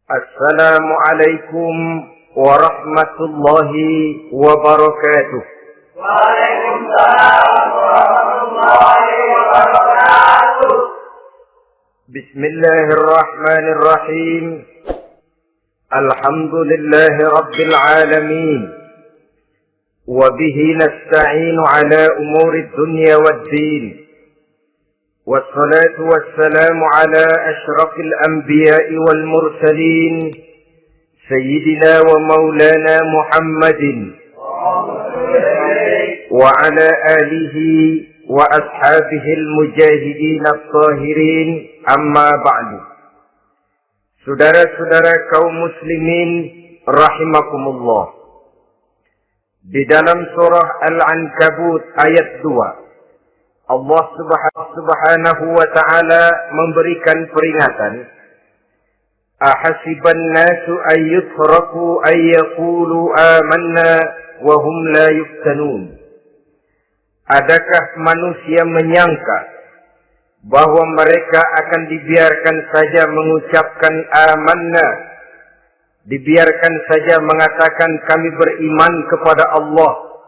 Assalamualaikum warahmatullahi wabarakatuh. Waalaikumsalam warahmatullahi wabarakatuh. Bismillahirrahmanirrahim. Alhamdulillahi rabbil alamin. Wabihi nasta'inu ala umuri dunya waddin. والصلاة والسلام على أشرف الأنبياء والمرسلين سيدنا ومولانا محمد وعلى آله وأصحابه المجاهدين الطاهرين أما بعد. Saudara-saudara kaum muslimin rahimakumullah. Di dalam surah Al-Ankabut ayat 2, Allah subhanahu wa ta'ala memberikan peringatan. Ahasiban nasu ayyutraku ayyakulu amanna wa hum la yuftanun. Adakah manusia menyangka bahwa mereka akan dibiarkan saja mengucapkan amanna, dibiarkan saja mengatakan kami beriman kepada Allah,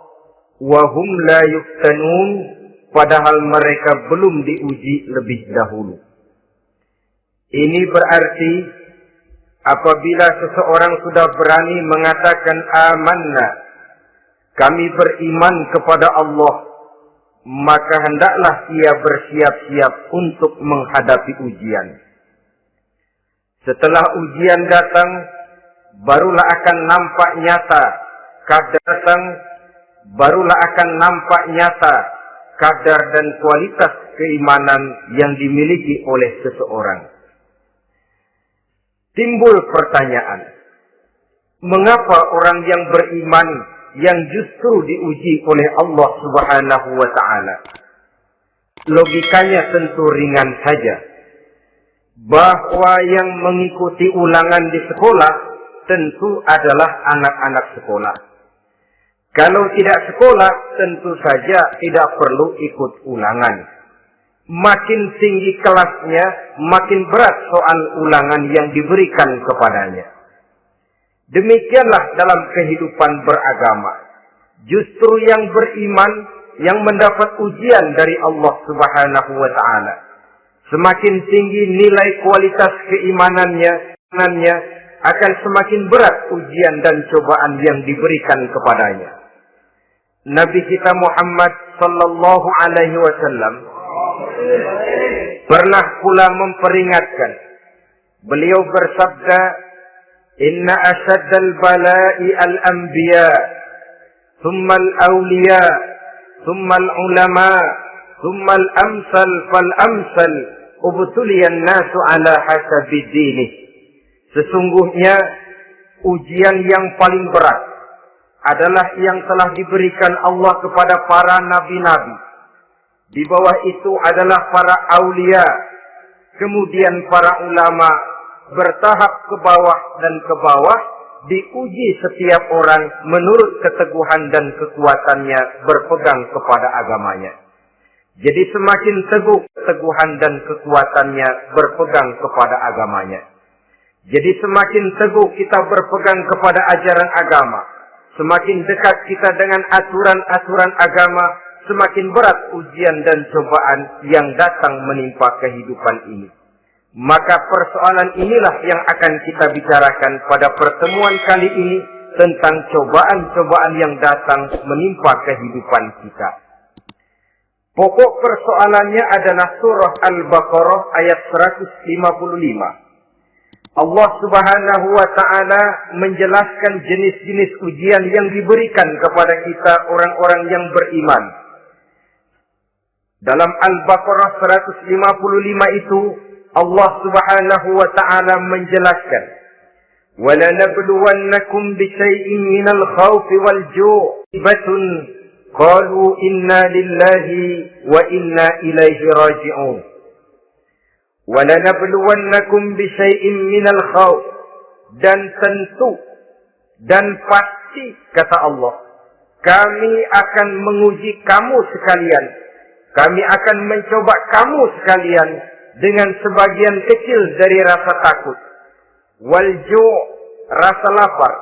wa hum la yuftanun, padahal mereka belum diuji lebih dahulu. Ini berarti apabila seseorang sudah berani mengatakan amanna, kami beriman kepada Allah, maka hendaklah ia bersiap-siap untuk menghadapi ujian. Setelah ujian datang, barulah akan nampak nyata kadar dan kualitas keimanan yang dimiliki oleh seseorang. Timbul pertanyaan, mengapa orang yang beriman yang justru diuji oleh Allah Subhanahu wa ta'ala? Logikanya tentu ringan saja, bahwa yang mengikuti ulangan di sekolah tentu adalah anak-anak sekolah. Kalau tidak sekolah, tentu saja tidak perlu ikut ulangan. Makin tinggi kelasnya, makin berat soal ulangan yang diberikan kepadanya. Demikianlah dalam kehidupan beragama. Justru yang beriman, yang mendapat ujian dari Allah Subhanahu wa ta'ala, semakin tinggi nilai kualitas keimanannya, akan semakin berat ujian dan cobaan yang diberikan kepadanya. Nabi kita Muhammad sallallahu alaihi wasallam pernah pula memperingatkan. Beliau bersabda, "Inna ashaddal bala'i al-anbiya, thumma al-awliya, thumma al-ulama, thumma al-amsal fal-amsal, ubtuliyan nasu ala hasabi dinih." Sesungguhnya ujian yang paling berat adalah yang telah diberikan Allah kepada para nabi-nabi. Di bawah itu adalah para aulia, kemudian para ulama, bertahap ke bawah dan ke bawah, diuji setiap orang menurut keteguhan dan kekuatannya berpegang kepada agamanya. Jadi semakin teguh keteguhan dan kekuatannya berpegang kepada agamanya. Jadi semakin teguh kita berpegang kepada ajaran agama, semakin dekat kita dengan aturan-aturan agama, semakin berat ujian dan cobaan yang datang menimpa kehidupan ini. Maka persoalan inilah yang akan kita bicarakan pada pertemuan kali ini, tentang cobaan-cobaan yang datang menimpa kehidupan kita. Pokok persoalannya adalah surah Al-Baqarah ayat 155. Allah Subhanahu wa ta'ala menjelaskan jenis-jenis ujian yang diberikan kepada kita orang-orang yang beriman. Dalam Al-Baqarah 155 itu, Allah Subhanahu wa ta'ala menjelaskan, وَلَنَبْلُوَنَّكُمْ بِشَيْءٍ مِّنَ الْخَوْفِ وَالْجُوعِ قَالُوا إِنَّا لِلَّهِ وَإِنَّا إِلَيْهِ رَاجِعُونَ. وَلَنَبْلُوَنَّكُمْ بِشَيْءٍ مِّنَ الْخَوْفِ, dan tentu dan pasti kata Allah, kami akan menguji kamu sekalian, kami akan mencoba kamu sekalian dengan sebagian kecil dari rasa takut. wal ju', rasa lapar,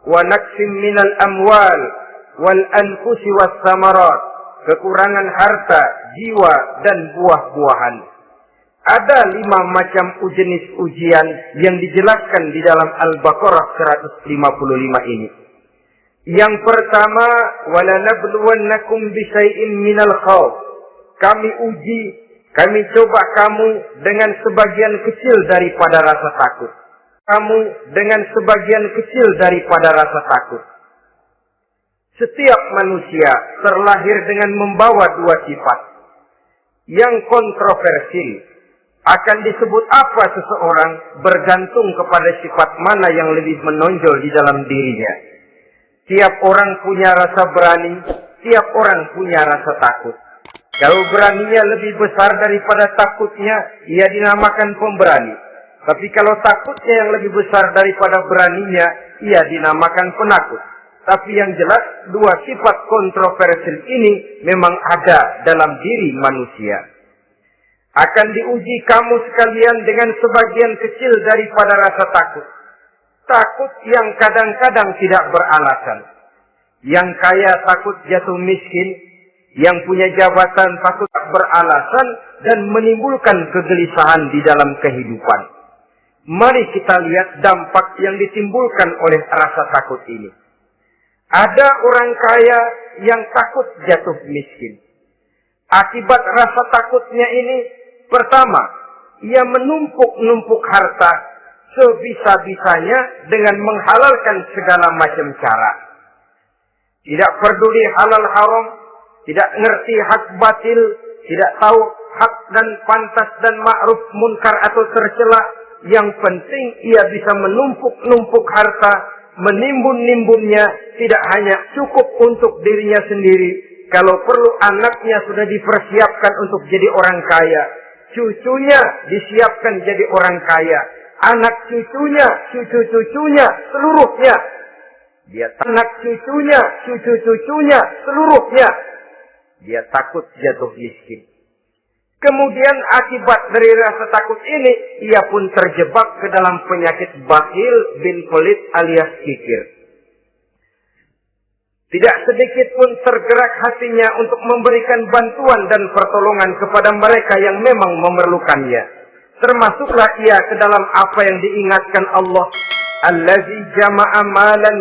wa naqsim minal amwal wal anfusi was samarat, kekurangan harta, jiwa dan buah-buahan. Ada 5 macam jenis ujian yang dijelaskan di dalam Al-Baqarah 155 ini. Yang pertama, walanabluwannakum bisyai'in minal khawf. Kami uji, kami coba kamu dengan sebagian kecil daripada rasa takut. Kamu dengan sebagian kecil daripada rasa takut. Setiap manusia terlahir dengan membawa 2 sifat. Yang kontroversil, akan disebut apa seseorang bergantung kepada sifat mana yang lebih menonjol di dalam dirinya. Tiap orang punya rasa berani, tiap orang punya rasa takut. Kalau beraninya lebih besar daripada takutnya, ia dinamakan pemberani. Tapi kalau takutnya yang lebih besar daripada beraninya, ia dinamakan penakut. Tapi yang jelas, 2 sifat kontroversial ini memang ada dalam diri manusia. Akan diuji kamu sekalian dengan sebagian kecil daripada rasa takut. Takut yang kadang-kadang tidak beralasan. Yang kaya takut jatuh miskin, yang punya jabatan takut beralasan dan menimbulkan kegelisahan di dalam kehidupan. Mari kita lihat dampak yang ditimbulkan oleh rasa takut ini. Ada orang kaya yang takut jatuh miskin. Akibat rasa takutnya ini, pertama, ia menumpuk-numpuk harta sebisa-bisanya dengan menghalalkan segala macam cara. Tidak peduli halal haram, tidak ngerti hak batil, tidak tahu hak dan pantas dan ma'ruf munkar atau tercela. Yang penting ia bisa menumpuk-numpuk harta, menimbun-nimbunnya, tidak hanya cukup untuk dirinya sendiri. Kalau perlu anaknya sudah dipersiapkan untuk jadi orang kaya. Cucunya disiapkan jadi orang kaya. Anak cucunya, cucu-cucunya, seluruhnya. Dia anak cucunya, cucu-cucunya, seluruhnya. Dia takut jatuh miskin. Kemudian akibat dari rasa takut ini, ia pun terjebak ke dalam penyakit bakhil bin pelit alias kikir. Tidak sedikit pun tergerak hatinya untuk memberikan bantuan dan pertolongan kepada mereka yang memang memerlukannya. Termasuklah ia ke dalam apa yang diingatkan Allah. Allazi jama'a malan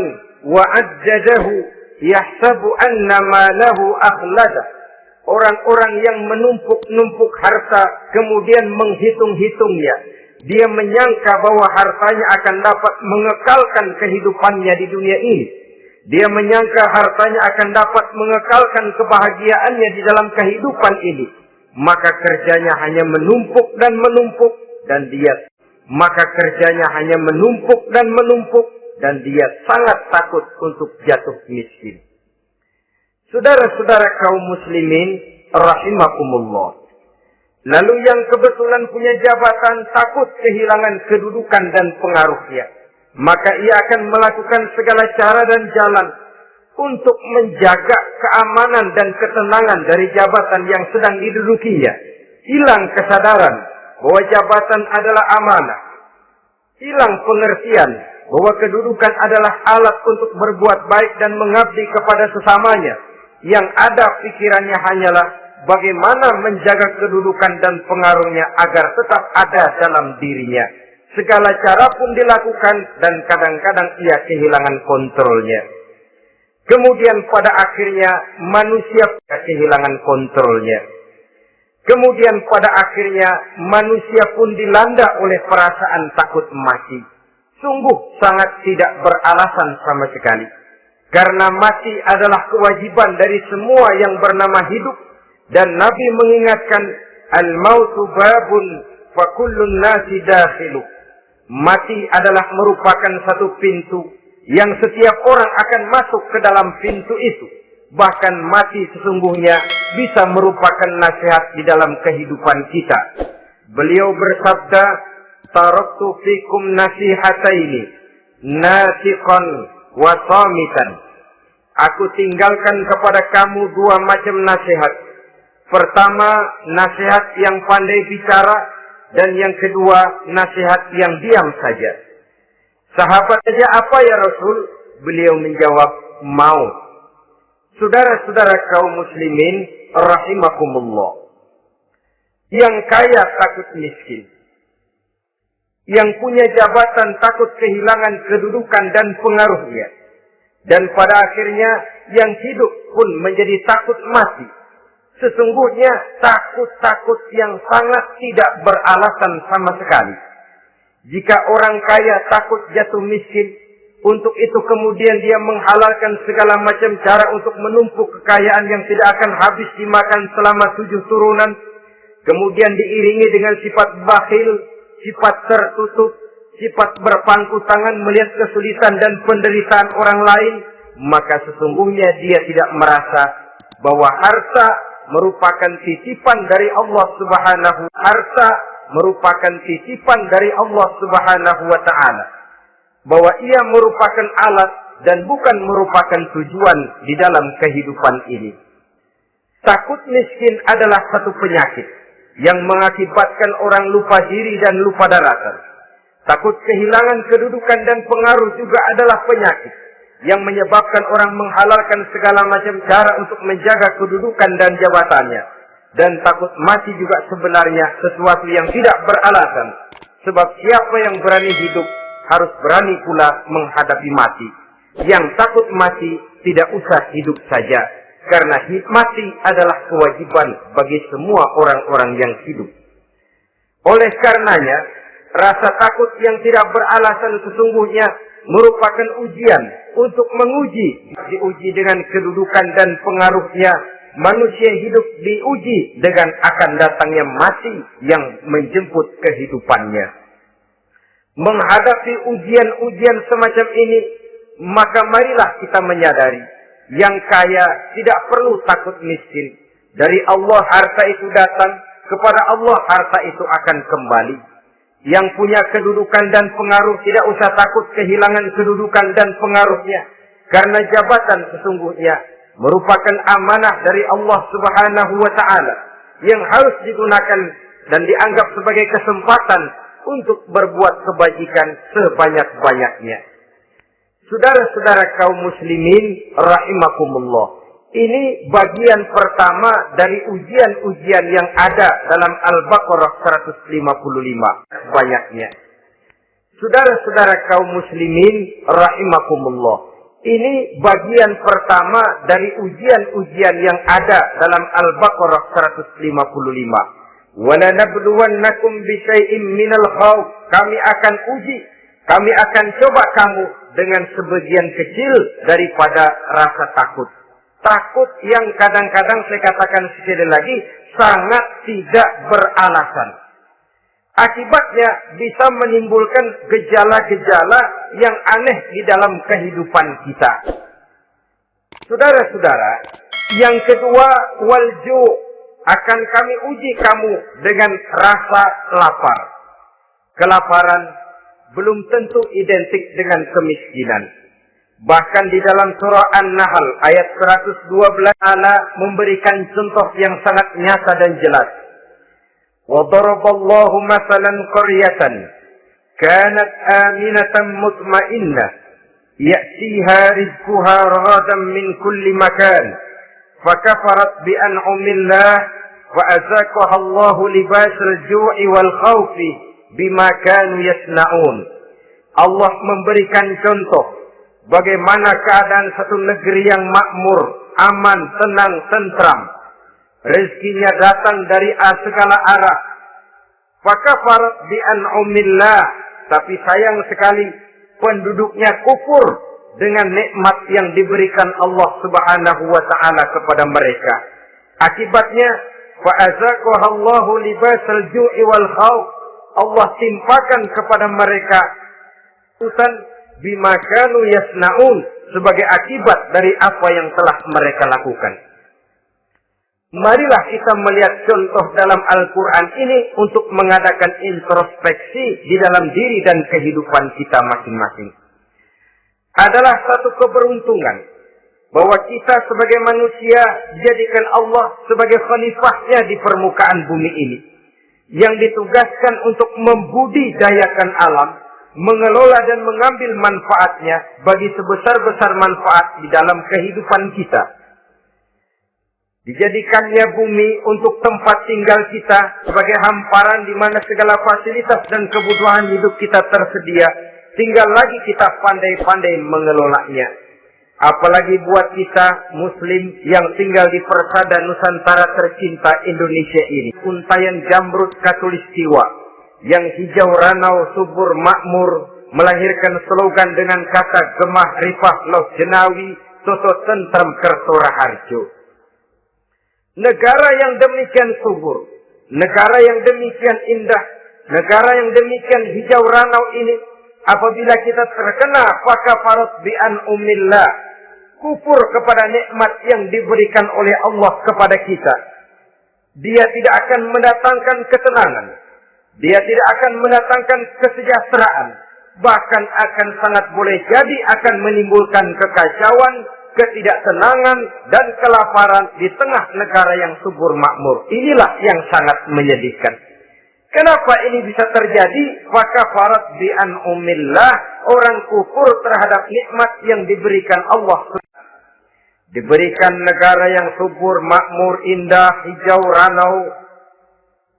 wa addadahu yahsabu anna malahu akhlada. Orang-orang yang menumpuk-numpuk harta kemudian menghitung-hitungnya. Dia menyangka bahwa hartanya akan dapat mengekalkan kehidupannya di dunia ini. Dia menyangka hartanya akan dapat mengekalkan kebahagiaannya di dalam kehidupan ini. Maka kerjanya hanya menumpuk dan menumpuk dan dia dia sangat takut untuk jatuh miskin. Saudara-saudara kaum muslimin rahimakumullah. Lalu yang kebetulan punya jabatan takut kehilangan kedudukan dan pengaruhnya. Maka ia akan melakukan segala cara dan jalan untuk menjaga keamanan dan ketenangan dari jabatan yang sedang didudukinya. Hilang kesadaran bahwa jabatan adalah amanah. Hilang pengertian bahwa kedudukan adalah alat untuk berbuat baik dan mengabdi kepada sesamanya. Yang ada pikirannya hanyalah bagaimana menjaga kedudukan dan pengaruhnya agar tetap ada dalam dirinya. Segala cara pun dilakukan dan kadang-kadang ia kehilangan kontrolnya. Kemudian pada akhirnya manusia kehilangan kontrolnya. Kemudian pada akhirnya manusia pun dilanda oleh perasaan takut mati. Sungguh sangat tidak beralasan sama sekali. Karena mati adalah kewajiban dari semua yang bernama hidup. Dan Nabi mengingatkan, al-mautu babun fa kullun nasi dakhilu. Mati adalah merupakan satu pintu yang setiap orang akan masuk ke dalam pintu itu. Bahkan mati sesungguhnya bisa merupakan nasihat di dalam kehidupan kita. Beliau bersabda, taraktu fikum nasihataini, nasiqan wa samitan. Aku tinggalkan kepada kamu 2 macam nasihat. Pertama, nasihat yang pandai bicara. Dan yang kedua, nasihat yang diam saja. Sahabat saja, apa ya Rasul? Beliau menjawab, maut. Saudara-saudara kaum muslimin rahimakumullah, yang kaya takut miskin, yang punya jabatan takut kehilangan kedudukan dan pengaruhnya, dan pada akhirnya yang hidup pun menjadi takut mati. Sesungguhnya takut-takut yang sangat tidak beralasan sama sekali. Jika orang kaya takut jatuh miskin, untuk itu kemudian dia menghalalkan segala macam cara untuk menumpuk kekayaan yang tidak akan habis dimakan selama 7 turunan, kemudian diiringi dengan sifat bakhil, sifat tertutup, sifat berpangku tangan melihat kesulitan dan penderitaan orang lain, maka sesungguhnya dia tidak merasa bahwa harta merupakan titipan dari Allah Subhanahu wa ta'ala. Harta merupakan titipan dari Allah Subhanahu wa ta'ala. Bahwa ia merupakan alat dan bukan merupakan tujuan di dalam kehidupan ini. Takut miskin adalah satu penyakit yang mengakibatkan orang lupa diri dan lupa daratan. Takut kehilangan kedudukan dan pengaruh juga adalah penyakit yang menyebabkan orang menghalalkan segala macam cara untuk menjaga kedudukan dan jabatannya. Dan takut mati juga sebenarnya sesuatu yang tidak beralasan. Sebab siapa yang berani hidup harus berani pula menghadapi mati. Yang takut mati tidak usah hidup saja, karena mati adalah kewajiban bagi semua orang-orang yang hidup. Oleh karenanya, rasa takut yang tidak beralasan sesungguhnya merupakan ujian untuk menguji. Diuji dengan kedudukan dan pengaruhnya, manusia hidup diuji dengan akan datangnya mati yang menjemput kehidupannya. Menghadapi ujian-ujian semacam ini, maka marilah kita menyadari, yang kaya tidak perlu takut miskin. Dari Allah harta itu datang, kepada Allah harta itu akan kembali. Yang punya kedudukan dan pengaruh tidak usah takut kehilangan kedudukan dan pengaruhnya, karena jabatan sesungguhnya merupakan amanah dari Allah Subhanahu wa ta'ala yang harus digunakan dan dianggap sebagai kesempatan untuk berbuat kebajikan sebanyak-banyaknya. Saudara-saudara kaum muslimin rahimakumullah, ini bagian pertama dari ujian-ujian yang ada dalam Al-Baqarah 155 banyaknya. Saudara-saudara kaum muslimin rahimakumullah, ini bagian pertama dari ujian-ujian yang ada dalam Al-Baqarah 155. وَلَنَبْلُوَنَّكُمْ بِشَيْءٍ مِّنَ الْخَوْفِ, kami akan uji, kami akan coba kamu dengan sebagian kecil daripada rasa takut. Takut yang kadang-kadang saya katakan sekali lagi sangat tidak beralasan. Akibatnya bisa menimbulkan gejala-gejala yang aneh di dalam kehidupan kita. Saudara-saudara, yang kedua, walju, akan kami uji kamu dengan rasa lapar. Kelaparan belum tentu identik dengan kemiskinan. Bahkan di dalam surah An-Nahl ayat 112 Allah memberikan contoh yang sangat nyata dan jelas. وَضَرَبَ اللَّهُ مَثَلًا قَرْيَةً كَانَتْ آمِنَةً مُطْمَئِنَّةً يَأْتِيهَا رِزْقُهَا رَغَدًا مِنْ كُلِّ مَكَانٍ فَكَفَرَتْ بِأَنْعُمِ اللَّهِ وَأَذَاقَهَا اللَّهُ لِبَاسَ الْجُوعِ وَالْخَوْفِ بِمَا كَانُوا يَصْنَعُونَ. Allah memberikan contoh bagaimana keadaan satu negeri yang makmur, aman, tenang, tentram. Rezekinya datang dari segala arah. Fakafarat bi an'umillah, tapi sayang sekali penduduknya kufur dengan nikmat yang diberikan Allah Subhanahu wa ta'ala kepada mereka. Akibatnya fa'azaqahallahu libasal ju'i wal khawf, Allah timpakan kepada mereka utan bima kanu yasnaun, sebagai akibat dari apa yang telah mereka lakukan. Marilah kita melihat contoh dalam Al-Quran ini untuk mengadakan introspeksi di dalam diri dan kehidupan kita masing-masing. Adalah satu keberuntungan bahwa kita sebagai manusia dijadikan Allah sebagai khalifahnya di permukaan bumi ini, yang ditugaskan untuk membudidayakan alam, mengelola dan mengambil manfaatnya bagi sebesar-besar manfaat di dalam kehidupan kita. Dijadikannya bumi untuk tempat tinggal kita sebagai hamparan di mana segala fasilitas dan kebutuhan hidup kita tersedia. Tinggal lagi kita pandai-pandai mengelolanya. Apalagi buat kita Muslim yang tinggal di persada Nusantara tercinta Indonesia ini. Untayan jamrut katulistiwa yang hijau ranau subur makmur melahirkan slogan dengan kata gemah rifah loh jenawi toto tentrem kerto raharjo. Negara yang demikian subur, negara yang demikian indah, negara yang demikian hijau ranau ini, apabila kita terkena fakafarat bi an'umillah, kufur kepada nikmat yang diberikan oleh Allah kepada kita, dia tidak akan mendatangkan ketenangan, dia tidak akan mendatangkan kesejahteraan, bahkan akan sangat boleh jadi akan menimbulkan kekacauan, ketidaktenangan dan kelaparan di tengah negara yang subur makmur. Inilah yang sangat menyedihkan. Kenapa ini bisa terjadi? Fakafarat bi an'umillah, orang kufur terhadap nikmat yang diberikan Allah. Diberikan negara yang subur, makmur, indah, hijau, ranau,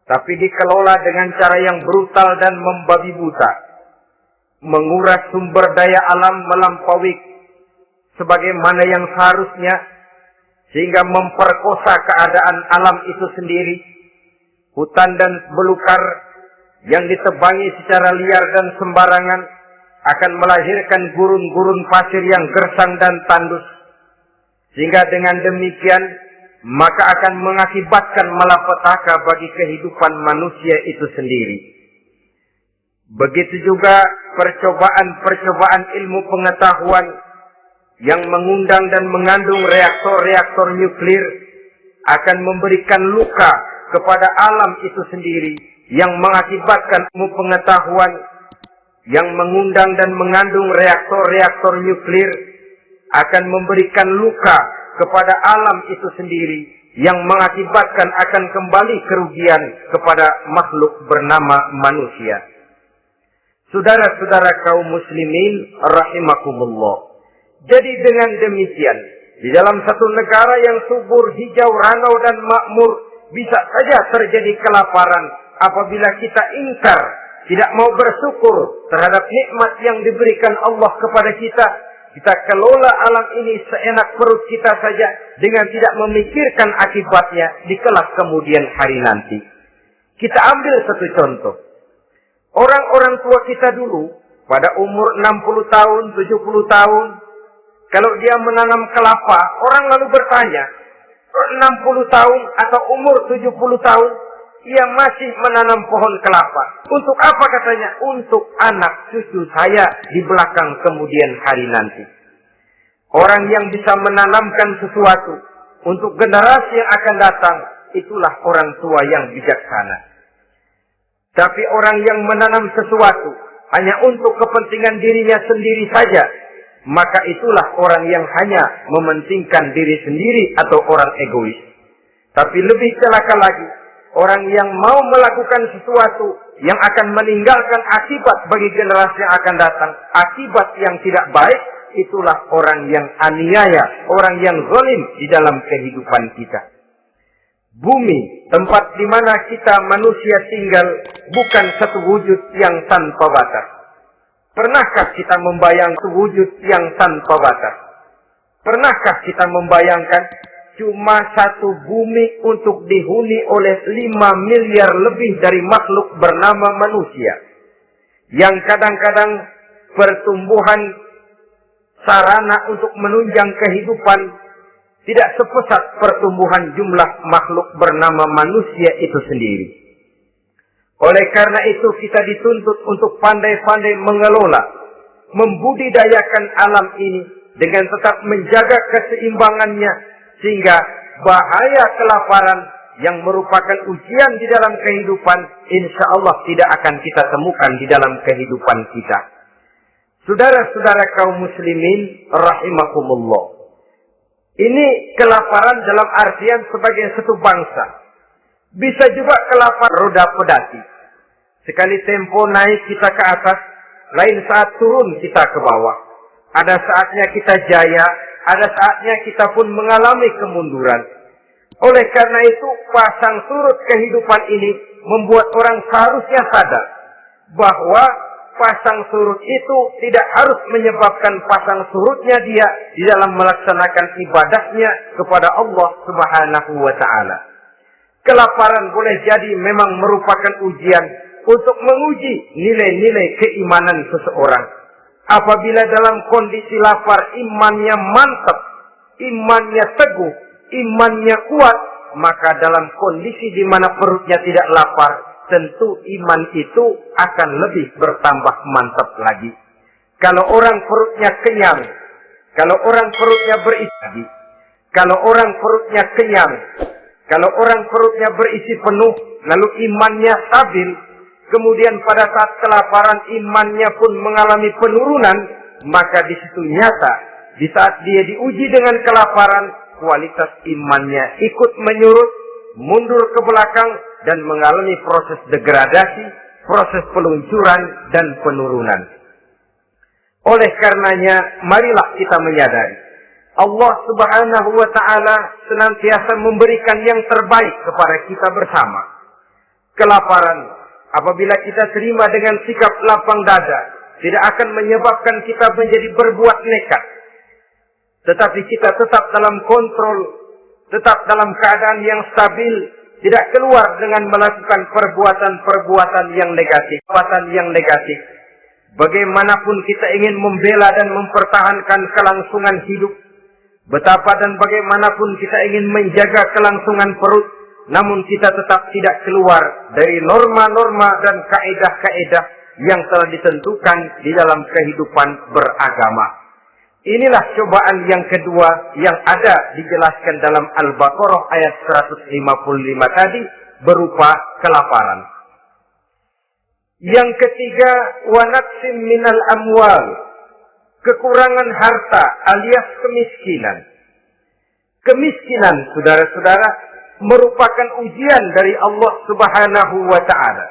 tapi dikelola dengan cara yang brutal dan membabi buta. Menguras sumber daya alam melampaui sebagaimana yang seharusnya, sehingga memperkosa keadaan alam itu sendiri. Hutan dan belukar yang ditebangi secara liar dan sembarangan akan melahirkan gurun-gurun pasir yang gersang dan tandus. Sehingga dengan demikian, maka akan mengakibatkan malapetaka bagi kehidupan manusia itu sendiri. Begitu juga percobaan-percobaan ilmu pengetahuan yang mengundang dan mengandung reaktor-reaktor nuklir akan memberikan luka kepada alam itu sendiri, yang mengakibatkan ilmu pengetahuan yang mengundang dan mengandung reaktor-reaktor nuklir akan memberikan luka kepada alam itu sendiri, yang mengakibatkan akan kembali kerugian kepada makhluk bernama manusia. Saudara-saudara kaum muslimin rahimakumullah. Jadi dengan demikian, di dalam satu negara yang subur, hijau, ranau dan makmur, bisa saja terjadi kelaparan apabila kita ingkar, tidak mau bersyukur terhadap nikmat yang diberikan Allah kepada kita. Kita kelola alam ini seenak perut kita saja dengan tidak memikirkan akibatnya di kelak kemudian hari nanti. Kita ambil satu contoh. Orang-orang tua kita dulu, pada umur 60 tahun, 70 tahun, kalau dia menanam kelapa, orang lalu bertanya, 60 tahun atau umur 70 tahun, ia masih menanam pohon kelapa. Untuk apa katanya? Untuk anak cucu saya di belakang kemudian hari nanti. Orang yang bisa menanamkan sesuatu untuk generasi yang akan datang, itulah orang tua yang bijaksana. Tapi orang yang menanam sesuatu hanya untuk kepentingan dirinya sendiri saja, maka itulah orang yang hanya mementingkan diri sendiri atau orang egois. Tapi lebih celaka lagi, orang yang mau melakukan sesuatu yang akan meninggalkan akibat bagi generasi yang akan datang, akibat yang tidak baik, itulah orang yang aniaya, orang yang zalim di dalam kehidupan kita. Bumi, tempat di mana kita manusia tinggal, bukan satu wujud yang tanpa batas. Pernahkah kita membayangkan wujud yang tanpa batas? Pernahkah kita membayangkan cuma satu bumi untuk dihuni oleh 5 miliar lebih dari makhluk bernama manusia, yang kadang-kadang pertumbuhan sarana untuk menunjang kehidupan tidak sepesat pertumbuhan jumlah makhluk bernama manusia itu sendiri. Oleh karena itu kita dituntut untuk pandai-pandai mengelola, membudidayakan alam ini dengan tetap menjaga keseimbangannya, sehingga bahaya kelaparan yang merupakan ujian di dalam kehidupan, insya Allah tidak akan kita temukan di dalam kehidupan kita. Saudara-saudara kaum muslimin rahimakumullah. Ini kelaparan dalam artian sebagai satu bangsa. Bisa juga kelaparan roda pedati. Sekali tempo naik kita ke atas, lain saat turun kita ke bawah. Ada saatnya kita jaya, ada saatnya kita pun mengalami kemunduran. Oleh karena itu, pasang surut kehidupan ini membuat orang seharusnya sadar bahwa pasang surut itu tidak harus menyebabkan pasang surutnya dia di dalam melaksanakan ibadahnya kepada Allah Subhanahu wa Ta'ala. Kelaparan boleh jadi memang merupakan ujian untuk menguji nilai-nilai keimanan seseorang. Apabila dalam kondisi lapar imannya mantap, imannya teguh, imannya kuat, maka dalam kondisi di mana perutnya tidak lapar, tentu iman itu akan lebih bertambah mantap lagi. Kalau orang perutnya kenyang, kalau orang perutnya berisi, kalau orang perutnya kenyang, kalau orang perutnya berisi penuh, lalu imannya stabil, kemudian pada saat kelaparan imannya pun mengalami penurunan, maka di situ nyata, di saat dia diuji dengan kelaparan, kualitas imannya ikut menyurut, mundur ke belakang, dan mengalami proses degradasi, proses peluncuran, dan penurunan. Oleh karenanya, marilah kita menyadari, Allah Subhanahu wa Ta'ala senantiasa memberikan yang terbaik kepada kita bersama. Kelaparan, apabila kita terima dengan sikap lapang dada, tidak akan menyebabkan kita menjadi berbuat nekat. Tetapi kita tetap dalam kontrol, tetap dalam keadaan yang stabil, tidak keluar dengan melakukan perbuatan-perbuatan yang negatif. Bagaimanapun kita ingin membela dan mempertahankan kelangsungan hidup, betapa dan bagaimanapun kita ingin menjaga kelangsungan perut, namun kita tetap tidak keluar dari norma-norma dan kaedah-kaedah yang telah ditentukan di dalam kehidupan beragama. Inilah cobaan yang kedua yang ada dijelaskan dalam Al-Baqarah ayat 155 tadi berupa kelaparan. Yang ketiga, wa naqsim minal amwal, kekurangan harta alias kemiskinan. Kemiskinan, saudara-saudara, merupakan ujian dari Allah Subhanahu wa Ta'ala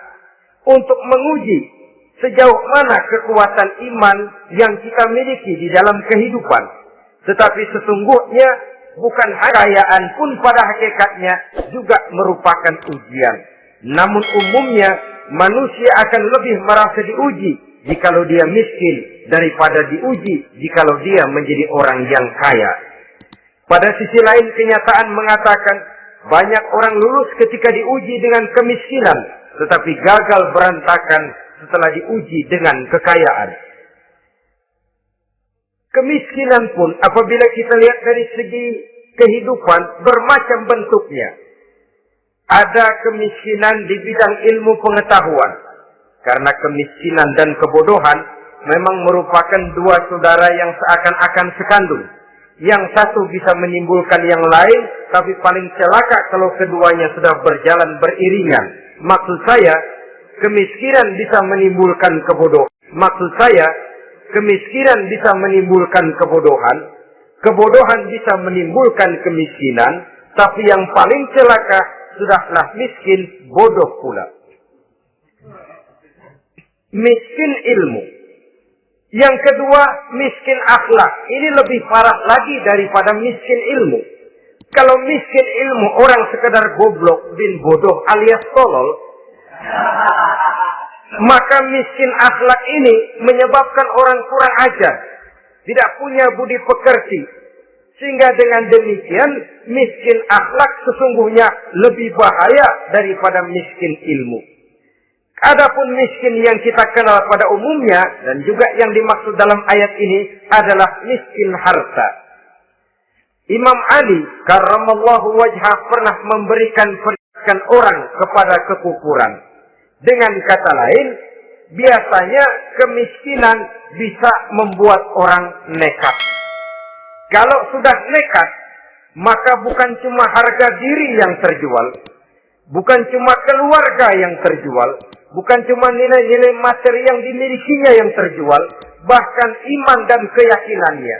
untuk menguji sejauh mana kekuatan iman yang kita miliki di dalam kehidupan. Tetapi sesungguhnya bukan kekayaan pun pada hakikatnya juga merupakan ujian. Namun umumnya manusia akan lebih merasa diuji jikalau dia miskin daripada diuji jikalau dia menjadi orang yang kaya. Pada sisi lain kenyataan mengatakan banyak orang lulus ketika diuji dengan kemiskinan, tetapi gagal berantakan setelah diuji dengan kekayaan. Kemiskinan pun apabila kita lihat dari segi kehidupan bermacam bentuknya. Ada kemiskinan di bidang ilmu pengetahuan. Karena kemiskinan dan kebodohan memang merupakan dua saudara yang seakan-akan sekandung. Yang satu bisa menimbulkan yang lain, tapi paling celaka kalau keduanya sudah berjalan beriringan. Maksud saya, kemiskinan bisa menimbulkan kebodohan. Maksud saya, kemiskinan bisa menimbulkan kebodohan. Kebodohan bisa menimbulkan kemiskinan. Tapi yang paling celaka, sudahlah miskin, bodoh pula. Miskin ilmu. Yang kedua, miskin akhlak. Ini lebih parah lagi daripada miskin ilmu. Kalau miskin ilmu, orang sekedar goblok bin bodoh alias tolol, maka miskin akhlak ini menyebabkan orang kurang ajar, tidak punya budi pekerti. Sehingga dengan demikian, miskin akhlak sesungguhnya lebih bahaya daripada miskin ilmu. Adapun miskin yang kita kenal pada umumnya, dan juga yang dimaksud dalam ayat ini adalah miskin harta. Imam Ali karramallahu wajhah pernah memberikan pendidikan orang kepada kekufuran. Dengan kata lain, biasanya kemiskinan bisa membuat orang nekat. Kalau sudah nekat, maka bukan cuma harga diri yang terjual, bukan cuma keluarga yang terjual, bukan cuma nilai-nilai materi yang dimilikinya yang terjual, bahkan iman dan keyakinannya,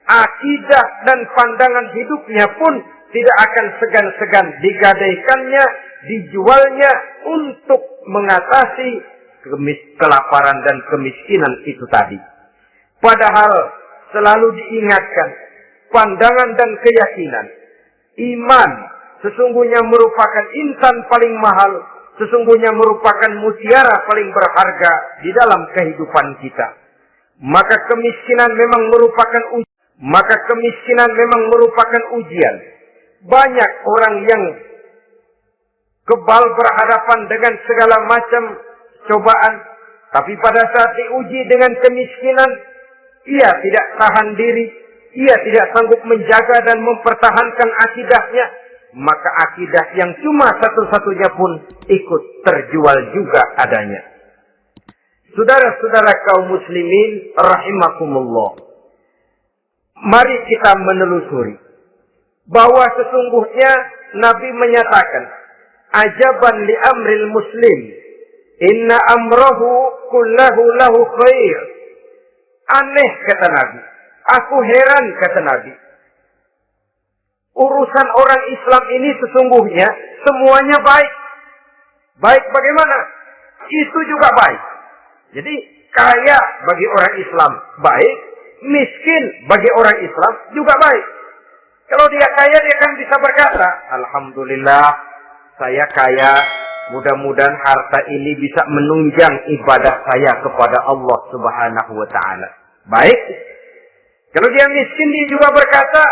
akidah dan pandangan hidupnya pun tidak akan segan-segan digadaikannya, dijualnya untuk mengatasi kelaparan dan kemiskinan itu tadi. Padahal selalu diingatkan pandangan dan keyakinan iman sesungguhnya merupakan insan paling mahal, sesungguhnya merupakan mutiara paling berharga di dalam kehidupan kita. Maka kemiskinan memang merupakan ujian. Banyak orang yang kebal berhadapan dengan segala macam cobaan, tapi pada saat diuji dengan kemiskinan, ia tidak tahan diri, ia tidak sanggup menjaga dan mempertahankan akidahnya, maka akidah yang cuma satu-satunya pun ikut terjual juga adanya. Saudara-saudara kaum muslimin rahimakumullah, mari kita menelusuri bahwa sesungguhnya Nabi menyatakan, ajaban li amril muslim, inna amrahu kullahu lahu khair. Aneh kata Nabi, aku heran kata Nabi, urusan orang Islam ini sesungguhnya semuanya baik. Baik bagaimana? Itu juga baik. Jadi kaya bagi orang Islam baik, miskin bagi orang Islam juga baik. Kalau dia kaya, dia kan bisa berkata, alhamdulillah saya kaya, mudah-mudahan harta ini bisa menunjang ibadah saya kepada Allah Subhanahu wa Ta'ala. Baik. Kalau dia miskin, dia juga berkata,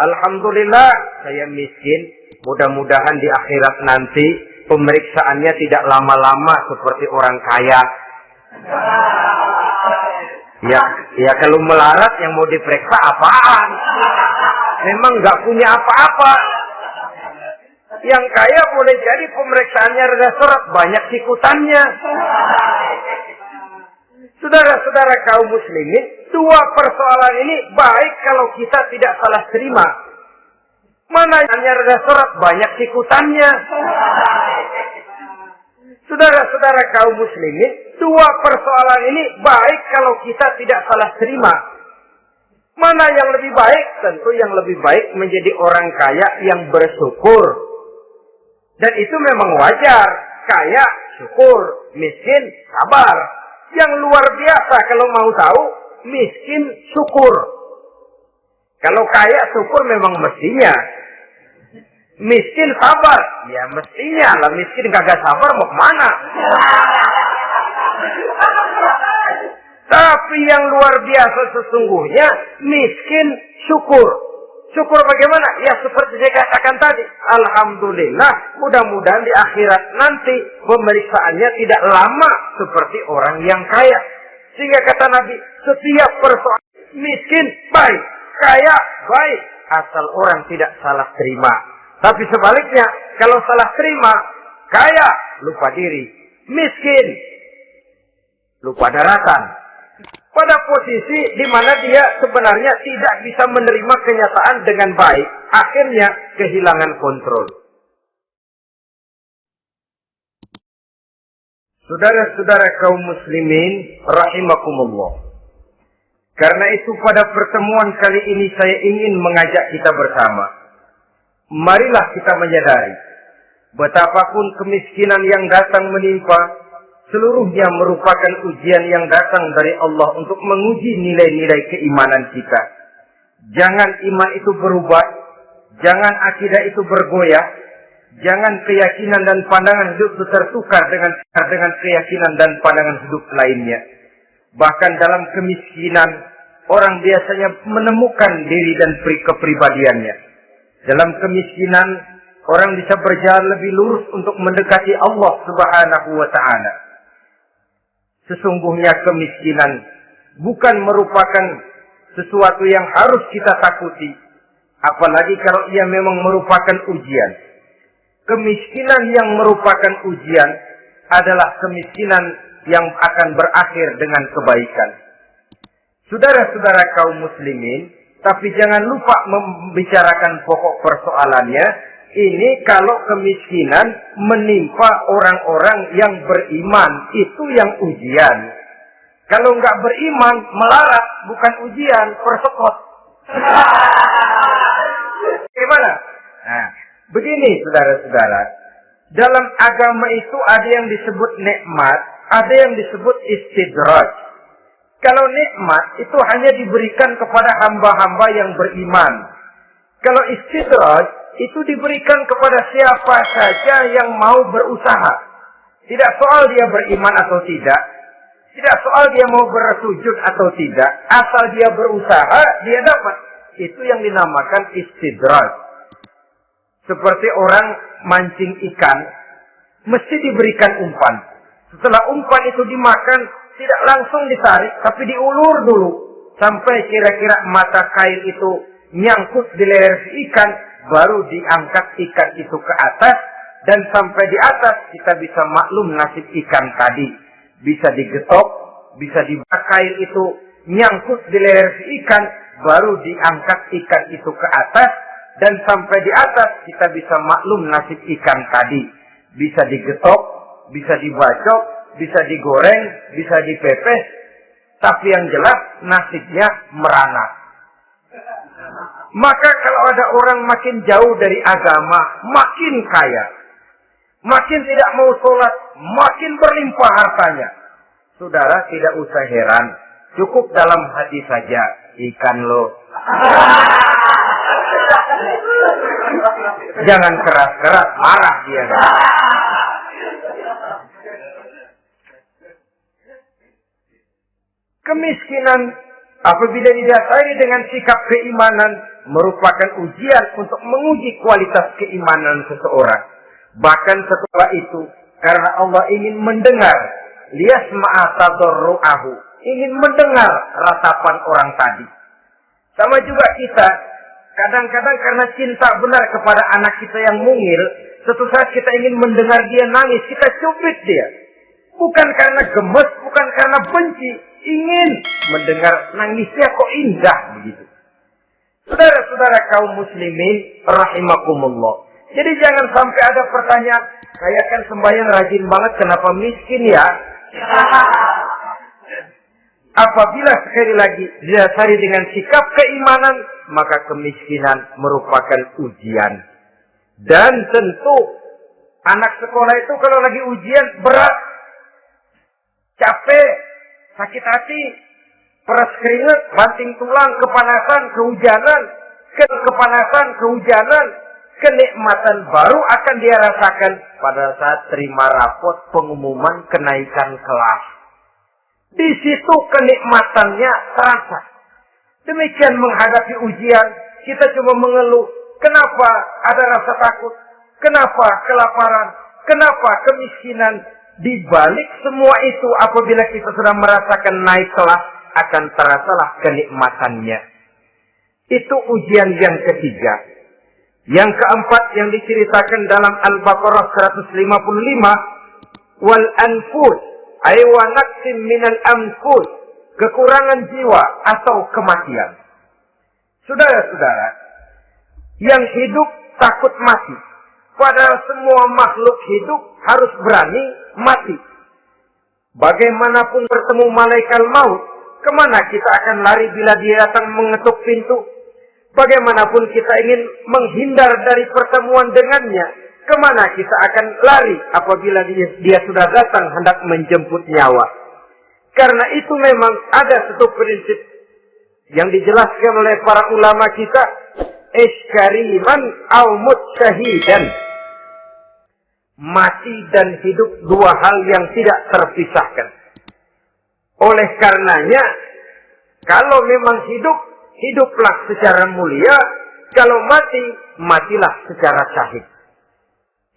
alhamdulillah saya miskin, mudah-mudahan di akhirat nanti pemeriksaannya tidak lama-lama seperti orang kaya. Ya kalau melarat yang mau diperiksa apaan? Memang nggak punya apa-apa. Yang kaya boleh jadi pemeriksaannya rada seret, banyak sikutannya. Saudara-saudara kaum muslimin, dua persoalan ini baik kalau kita tidak salah terima. Mana yang rada seret, banyak sikutannya. Saudara-saudara kaum muslimin, dua persoalan ini baik kalau kita tidak salah terima. Mana yang lebih baik? Tentu yang lebih baik menjadi orang kaya yang bersyukur. Dan itu memang wajar. Kaya, syukur. Miskin, sabar. Yang luar biasa kalau mau tahu, miskin, syukur. Kalau kaya, syukur memang mestinya. Miskin, sabar. Ya mestinya lah, miskin kagak sabar mau kemana? Tapi yang luar biasa sesungguhnya, miskin, syukur. Syukur bagaimana? Ya seperti saya katakan tadi. Alhamdulillah, mudah-mudahan di akhirat nanti pemeriksaannya tidak lama seperti orang yang kaya. Sehingga kata Nabi, setiap persoalan miskin baik, kaya baik, asal orang tidak salah terima. Tapi sebaliknya, kalau salah terima, kaya lupa diri, miskin lupa daratan. Pada posisi di mana dia sebenarnya tidak bisa menerima kenyataan dengan baik, akhirnya kehilangan kontrol. Saudara-saudara kaum muslimin rahimakumullah. Karena itu pada pertemuan kali ini saya ingin mengajak kita bersama. Marilah kita menyadari betapapun kemiskinan yang datang menimpa, seluruhnya merupakan ujian yang datang dari Allah untuk menguji nilai-nilai keimanan kita. Jangan iman itu berubah, jangan akidah itu bergoyah, jangan keyakinan dan pandangan hidup itu tertukar dengan keyakinan dan pandangan hidup lainnya. Bahkan dalam kemiskinan, orang biasanya menemukan diri dan kepribadiannya. Dalam kemiskinan, orang bisa berjalan lebih lurus untuk mendekati Allah Subhanahu wa Ta'ala. Sesungguhnya kemiskinan bukan merupakan sesuatu yang harus kita takuti, apalagi kalau ia memang merupakan ujian. Kemiskinan yang merupakan ujian adalah kemiskinan yang akan berakhir dengan kebaikan. Saudara-saudara kaum muslimin, tapi jangan lupa membicarakan pokok persoalannya. Ini kalau kemiskinan menimpa orang-orang yang beriman, itu yang ujian. Kalau nggak beriman, melarat, bukan ujian, persekot. Gimana? Nah, begini saudara-saudara. Dalam agama itu ada yang disebut nikmat, ada yang disebut istidraj. Kalau nikmat itu hanya diberikan kepada hamba-hamba yang beriman. Kalau istidraj itu diberikan kepada siapa saja yang mau berusaha. Tidak soal dia beriman atau tidak. Tidak soal dia mau bersujud atau tidak. Asal dia berusaha, dia dapat. Itu yang dinamakan istidraj. Seperti orang mancing ikan, mesti diberikan umpan. Setelah umpan itu dimakan, tidak langsung ditarik, tapi diulur dulu. Sampai kira-kira mata kail itu nyangkut di leher si ikan, baru diangkat ikan itu ke atas. Dan sampai di atas, kita bisa maklum nasib ikan tadi. Bisa digetok, bisa dibakar kail itu nyangkut di leher si ikan, baru diangkat ikan itu ke atas. Dan sampai di atas, kita bisa maklum nasib ikan tadi. Bisa digetok, bisa dibacok, bisa digoreng, bisa dipepes, tapi yang jelas nasibnya merana. Maka kalau ada orang makin jauh dari agama, makin kaya, makin tidak mau sholat, makin berlimpah hartanya. Saudara tidak usah heran, cukup dalam hati saja, ikan lo. Jangan keras-keras, marah dia. Kemiskinan apabila didasari dengan sikap keimanan merupakan ujian untuk menguji kualitas keimanan seseorang. Bahkan setelah itu, karena Allah ingin mendengar liyasma'a tadarru'ahu, ingin mendengar ratapan orang tadi. Sama juga kita, kadang-kadang karena cinta benar kepada anak kita yang mungil, suatu saat kita ingin mendengar dia nangis, kita cubit dia. Bukan karena gemes, bukan karena benci, ingin mendengar nangisnya kok indah begitu. Saudara-saudara kaum muslimin rahimakumullah. Jadi jangan sampai ada pertanyaan, saya kan sembahyang rajin banget, kenapa miskin ya? Apabila sekali lagi didasari dengan sikap keimanan, maka kemiskinan merupakan ujian. Dan tentu anak sekolah itu kalau lagi ujian berat, capek, sakit hati, peras keringat, banting tulang, kepanasan, kehujanan, kepanasan, kehujanan, kenikmatan baru akan dia rasakan pada saat terima rapot pengumuman kenaikan kelas. Di situ kenikmatannya terasa. Demikian menghadapi ujian, kita cuma mengeluh. Kenapa ada rasa takut? Kenapa kelaparan? Kenapa kemiskinan? Di balik semua itu, apabila kita sudah merasakan naik kelas, akan terasalah kenikmatannya. Itu ujian yang ketiga. Yang keempat yang diceritakan dalam Al-Baqarah 155, wal anfus ay wa naqsim minal anfus, kekurangan jiwa atau kematian. Saudara-saudara, yang hidup takut mati. Padahal semua makhluk hidup harus berani mati. Bagaimanapun bertemu malaikat maut, kemana kita akan lari bila dia datang mengetuk pintu? Bagaimanapun kita ingin menghindar dari pertemuan dengannya, kemana kita akan lari apabila dia sudah datang hendak menjemput nyawa? Karena itu memang ada satu prinsip yang dijelaskan oleh para ulama kita, iskariman au mut syahidan. Mati dan hidup dua hal yang tidak terpisahkan. Oleh karenanya, kalau memang hidup, hiduplah secara mulia. Kalau mati, matilah secara syahid.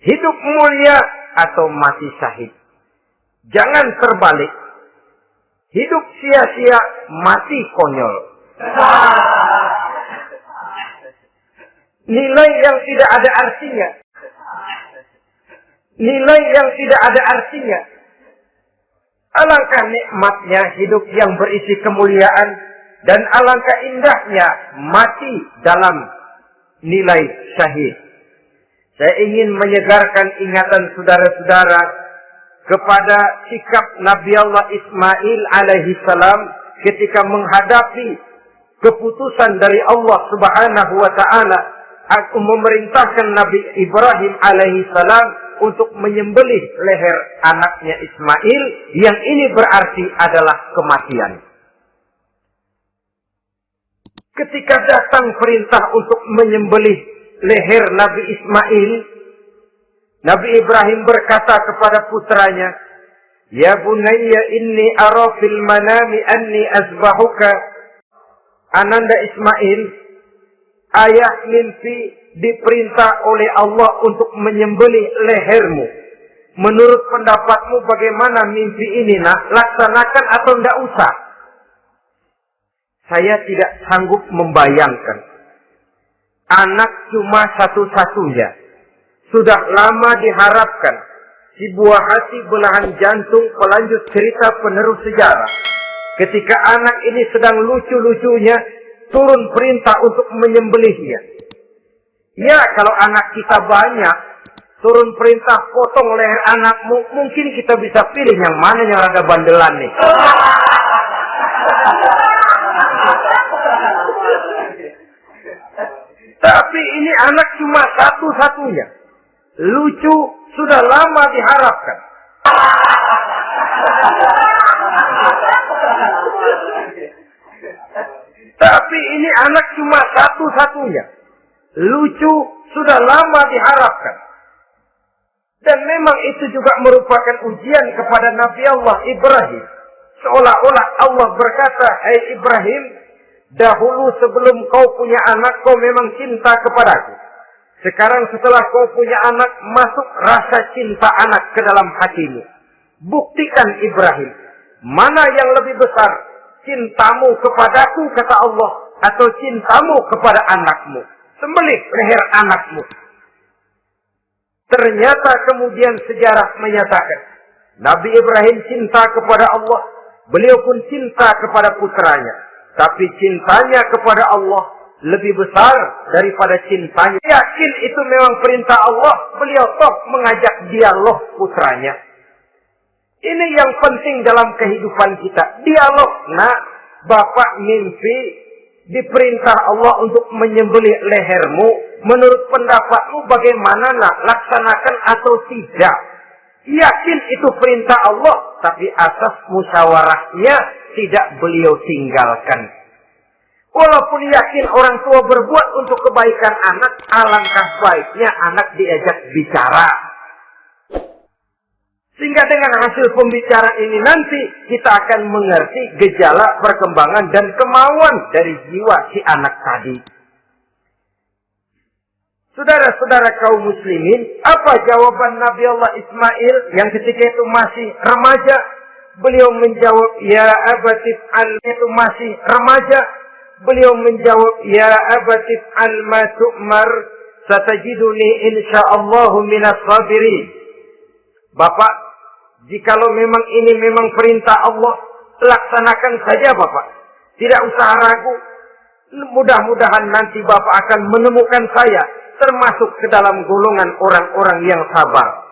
Hidup mulia atau mati syahid. Jangan terbalik. Hidup sia-sia, mati konyol. Nilai yang tidak ada artinya. Nilai yang tidak ada artinya. Alangkah nikmatnya hidup yang berisi kemuliaan, dan alangkah indahnya mati dalam nilai syahid. Saya ingin menyegarkan ingatan saudara-saudara kepada sikap Nabi Allah Ismail alaihi salam ketika menghadapi keputusan dari Allah Subhanahu wa taala memerintahkan Nabi Ibrahim alaihi salam untuk menyembelih leher anaknya Ismail, yang ini berarti adalah kematian. Ketika datang perintah untuk menyembelih leher Nabi Ismail, Nabi Ibrahim berkata kepada putranya, "Ya bunayya inni ara fil manami anni azbahuka." Ananda Ismail, ayah mimpi diperintah oleh Allah untuk menyembelih lehermu. Menurut pendapatmu bagaimana mimpi ini, nak? Laksanakan atau tidak usah? Saya tidak sanggup membayangkan. Anak cuma satu-satunya. Sudah lama diharapkan. Si buah hati belahan jantung pelanjut cerita penerus sejarah. Ketika anak ini sedang lucu-lucunya, turun perintah untuk menyembelihnya. Ya, kalau anak kita banyak, turun perintah potong leher anakmu, mungkin kita bisa pilih yang mana yang rada bandelan nih. Tapi ini anak cuma satu-satunya. Lucu, sudah lama diharapkan. Tapi ini anak cuma satu-satunya. Lucu, sudah lama diharapkan. Dan memang itu juga merupakan ujian kepada Nabi Allah Ibrahim. Seolah-olah Allah berkata, "Hai Ibrahim, dahulu sebelum kau punya anak, kau memang cinta kepadaku. Sekarang setelah kau punya anak, masuk rasa cinta anak ke dalam hatimu. Buktikan Ibrahim, mana yang lebih besar, cintamu kepadaku, kata Allah, atau cintamu kepada anakmu. Sembelih leher anakmu." Ternyata kemudian sejarah menyatakan, Nabi Ibrahim cinta kepada Allah, beliau pun cinta kepada putranya. Tapi cintanya kepada Allah lebih besar daripada cintanya. Yakin itu memang perintah Allah, beliau toh mengajak dialog putranya. Ini yang penting dalam kehidupan kita. Dialog. Nah, bapak mimpi diperintah Allah untuk menyembelih lehermu. Menurut pendapatmu bagaimana, nak? Laksanakan atau tidak? Yakin itu perintah Allah, tapi asas musyawarahnya tidak beliau tinggalkan. Walaupun yakin orang tua berbuat untuk kebaikan anak, alangkah baiknya anak diajak bicara. Sehingga dengan hasil pembicaraan ini nanti kita akan mengerti gejala perkembangan dan kemauan dari jiwa si anak tadi. Saudara-saudara kaum muslimin, apa jawaban Nabi Allah Ismail yang ketika itu masih remaja? Beliau menjawab, "Ya abatif al," itu masih remaja. Beliau menjawab, "Ya abatif al ma tu'mar, satajiduni insyaallahu minas sabirin." Bapak, jikalau memang ini memang perintah Allah, laksanakan saja Bapak. Tidak usah ragu. Mudah-mudahan nanti Bapak akan menemukan saya termasuk ke dalam golongan orang-orang yang sabar.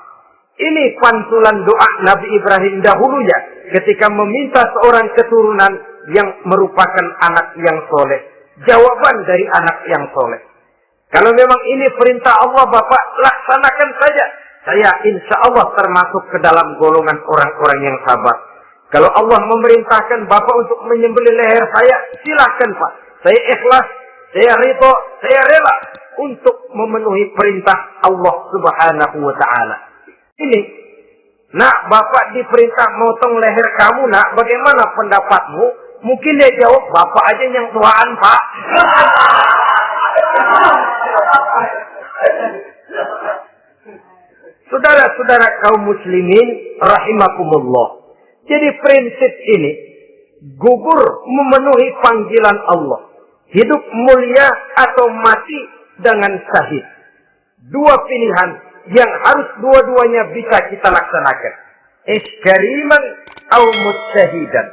Ini pantulan doa Nabi Ibrahim dahulunya ketika meminta seorang keturunan yang merupakan anak yang soleh. Jawaban dari anak yang soleh. Kalau memang ini perintah Allah Bapak, laksanakan saja. Saya insya Allah termasuk ke dalam golongan orang-orang yang sabar. Kalau Allah memerintahkan Bapak untuk menyembelih leher saya, silahkan Pak. Saya ikhlas, saya ridho, saya rela untuk memenuhi perintah Allah Subhanahu wa ta'ala. Ini, nak, Bapak diperintah motong leher kamu, nak, bagaimana pendapatmu? Mungkin dia jawab, Bapak aja yang tuaan, Pak. Saudara-saudara kaum muslimin rahimakumullah. Jadi prinsip ini gugur memenuhi panggilan Allah. Hidup mulia atau mati dengan syahid. Dua pilihan yang harus dua-duanya bisa kita laksanakan. Iskariman atau mutsyahidan.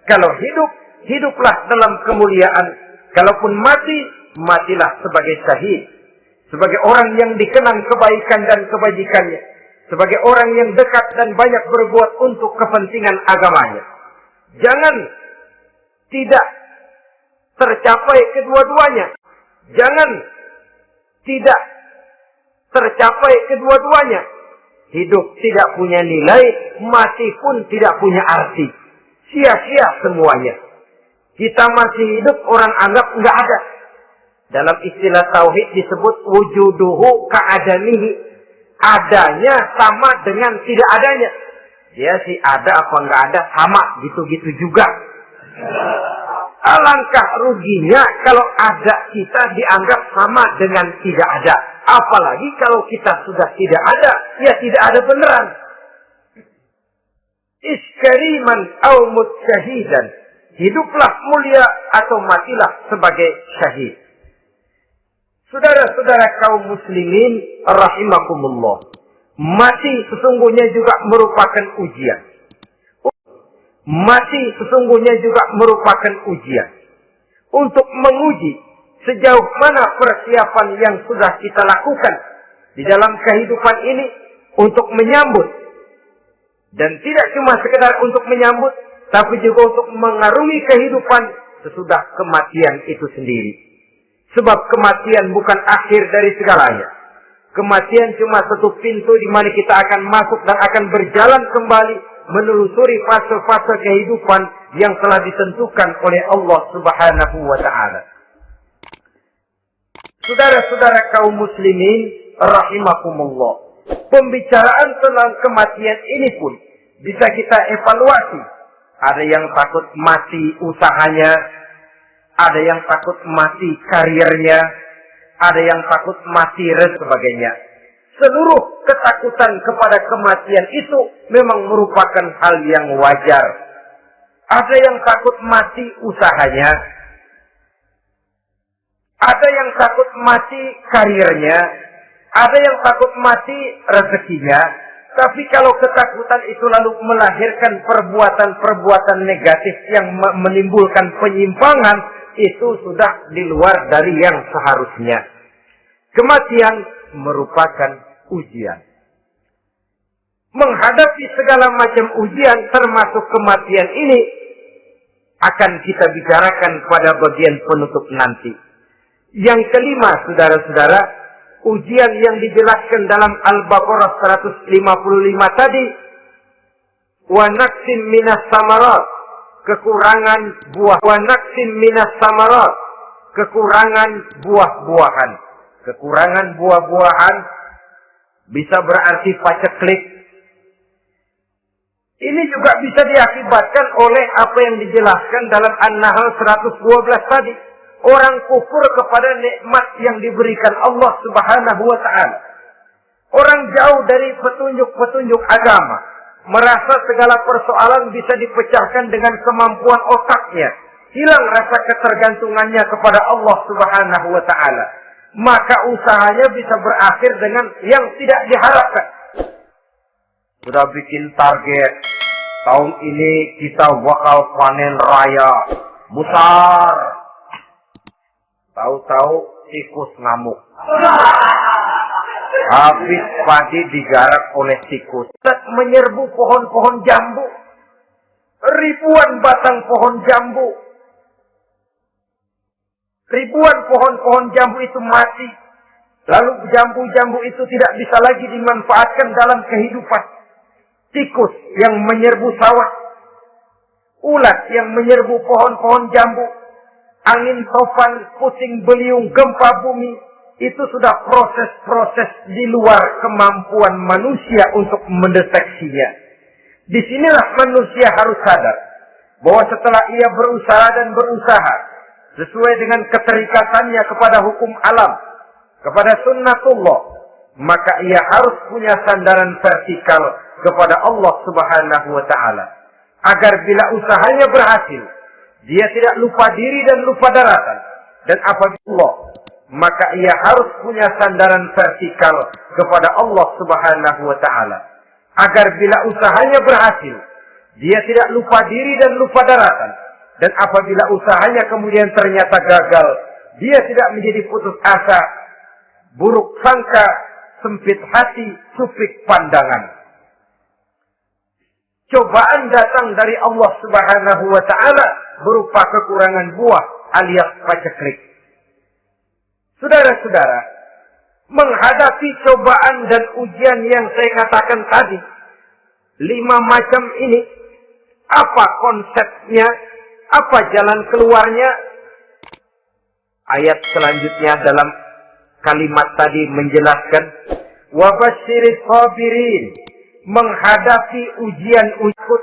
Kalau hidup, hiduplah dalam kemuliaan. Kalaupun mati, matilah sebagai syahid. Sebagai orang yang dikenang kebaikan dan kebajikannya. Sebagai orang yang dekat dan banyak berbuat untuk kepentingan agamanya. Jangan tidak tercapai kedua-duanya. Jangan tidak tercapai kedua-duanya. Hidup tidak punya nilai, mati pun tidak punya arti. Sia-sia semuanya. Kita masih hidup, orang anggap nggak ada. Dalam istilah tauhid disebut wujuduhu ka'adamihi. Adanya sama dengan tidak adanya. Dia sih ada apa nggak ada, sama gitu-gitu juga. Alangkah ruginya kalau ada kita dianggap sama dengan tidak ada. Apalagi kalau kita sudah tidak ada, ya tidak ada beneran. Iskariman au mutsyahidan. Hiduplah mulia atau matilah sebagai syahid. Saudara-saudara kaum muslimin rahimakumullah. Mati sesungguhnya juga merupakan ujian. Mati sesungguhnya juga merupakan ujian. Untuk menguji sejauh mana persiapan yang sudah kita lakukan di dalam kehidupan ini untuk menyambut. Dan tidak cuma sekedar untuk menyambut, tapi juga untuk mengarungi kehidupan sesudah kematian itu sendiri. Sebab kematian bukan akhir dari segalanya. Kematian cuma satu pintu di mana kita akan masuk dan akan berjalan kembali menelusuri fase-fase kehidupan yang telah ditentukan oleh Allah Subhanahu wa taala. Saudara-saudara kaum muslimin rahimakumullah. Pembicaraan tentang kematian ini pun bisa kita evaluasi. Ada yang takut mati usahanya, ada yang takut mati karirnya, ada yang takut mati dan sebagainya. Seluruh ketakutan kepada kematian itu memang merupakan hal yang wajar. Ada yang takut mati usahanya, ada yang takut mati karirnya, ada yang takut mati rezekinya. Tapi kalau ketakutan itu lalu melahirkan perbuatan-perbuatan negatif yang menimbulkan penyimpangan, itu sudah di luar dari yang seharusnya. Kematian merupakan ujian. Menghadapi segala macam ujian termasuk kematian ini akan kita bicarakan pada bagian penutup nanti. Yang kelima, saudara-saudara, ujian yang dijelaskan dalam Al-Baqarah 155 tadi, wa naqsim minas samarat, kekurangan buah, wa naqsim minas samarat, kekurangan buah-buahan. Kekurangan buah-buahan bisa berarti paceklik. Ini juga bisa diakibatkan oleh apa yang dijelaskan dalam An-Nahl 112 tadi. Orang kufur kepada nikmat yang diberikan Allah Subhanahu wa ta'ala. Orang jauh dari petunjuk-petunjuk agama. Merasa segala persoalan bisa dipecahkan dengan kemampuan otaknya. Hilang rasa ketergantungannya kepada Allah Subhanahu wa ta'ala. Maka usahanya bisa berakhir dengan yang tidak diharapkan. Sudah bikin target. Tahun ini kita bakal panen raya. Besar. Tahu-tahu tikus ngamuk. Habis padi digarap oleh tikus. Menyerbu pohon-pohon jambu. Ribuan batang pohon jambu. Ribuan pohon-pohon jambu itu mati. Lalu jambu-jambu itu tidak bisa lagi dimanfaatkan dalam kehidupan. Tikus yang menyerbu sawah. Ulat yang menyerbu pohon-pohon jambu. Angin topan, puting beliung, gempa bumi. Itu sudah proses-proses di luar kemampuan manusia untuk mendeteksinya. Disinilah manusia harus sadar bahwa setelah ia berusaha dan berusaha sesuai dengan keterikatannya kepada hukum alam, kepada sunnatullah, maka ia harus punya sandaran vertikal kepada Allah Subhanahu wa ta'ala. Agar bila usahanya berhasil, dia tidak lupa diri dan lupa daratan. Dan apabila maka ia harus punya sandaran vertikal kepada Allah Subhanahu wa ta'ala. Agar bila usahanya berhasil, dia tidak lupa diri dan lupa daratan. Dan apabila usahanya kemudian ternyata gagal, dia tidak menjadi putus asa, buruk sangka, sempit hati, supik pandangan. Cobaan datang dari Allah Subhanahu wa ta'ala berupa kekurangan buah alias paceklik. Saudara-saudara, menghadapi cobaan dan ujian yang saya katakan tadi. 5 macam ini, apa konsepnya, apa jalan keluarnya? Ayat selanjutnya dalam kalimat tadi menjelaskan, wabasyiris sabirin, menghadapi ujian-ujian,